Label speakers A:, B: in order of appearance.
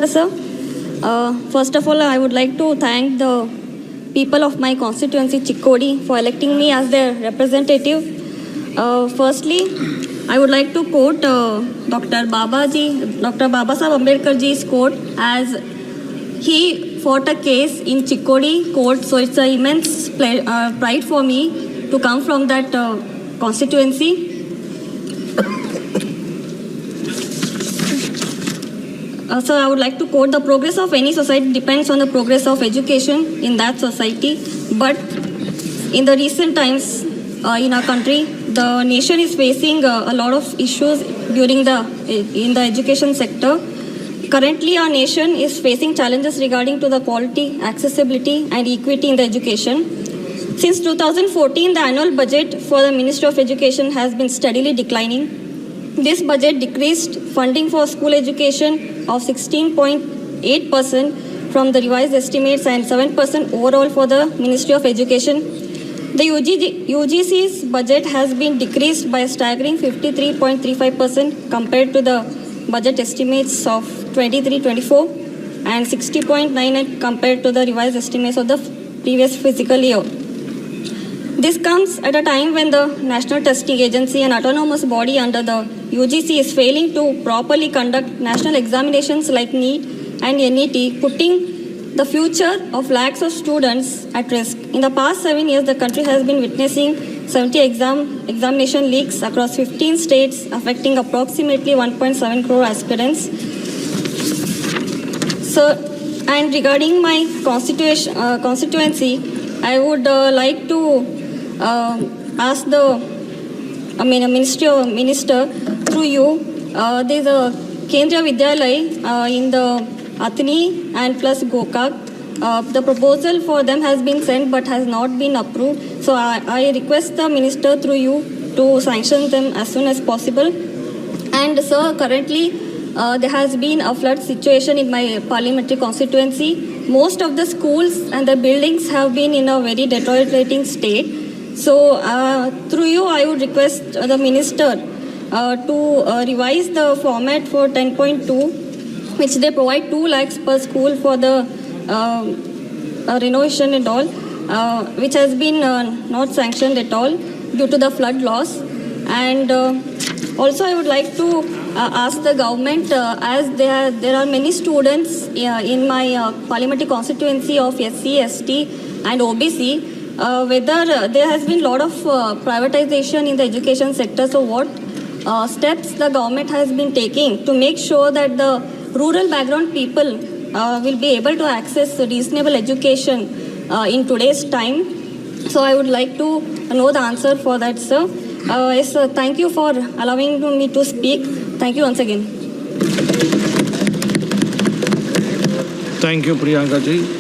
A: Sir, first of all, I would like to thank the people of my constituency, Chikkodi, for electing me as their representative. Firstly, I would like to quote Dr. Babasaheb Ambedkar ji's quote, as he fought a case in Chikkodi court, so it's an immense pride for me to come from that constituency. So I would like to quote, the progress of any society depends on the progress of education in that society. But in the recent times in our country, the nation is facing a lot of issues in the education sector. Currently, our nation is facing challenges regarding to the quality, accessibility and equity in the education. Since 2014, the annual budget for the Ministry of Education has been steadily declining. This budget decreased funding for school education of 16.8% from the revised estimates and 7% overall for the Ministry of Education. The UGC's budget has been decreased by a staggering 53.35% compared to the budget estimates of 23-24 and 60.98% compared to the revised estimates of the previous fiscal year. This comes at a time when the National Testing Agency, an autonomous body under the UGC, is failing to properly conduct national examinations like NEET and NET, putting the future of lakhs of students at risk. In the past 7 years, the country has been witnessing 70 examination leaks across 15 states, affecting approximately 1.7 crore aspirants. So, and regarding my constituency, I would like to ask the minister through you. There's a Kendriya Vidyalaya in the Athini and plus Gokak. The proposal for them has been sent but has not been approved. So I request the minister through you to sanction them as soon as possible. And sir, currently there has been a flood situation in my parliamentary constituency. Most of the schools and the buildings have been in a very deteriorating state. So through you, I would request the minister to revise the format for 10.2, which they provide 2 lakhs per school for the renovation and all, which has been not sanctioned at all due to the flood loss. And also I would like to ask the government, as there are many students in my parliamentary constituency of SC, ST and OBC, whether there has been a lot of privatization in the education sector. So what steps the government has been taking to make sure that the rural background people will be able to access reasonable education in today's time? So I would like to know the answer for that, sir. Yes, sir, thank you for allowing me to speak. Thank you once again.
B: Thank you, Priyanka ji.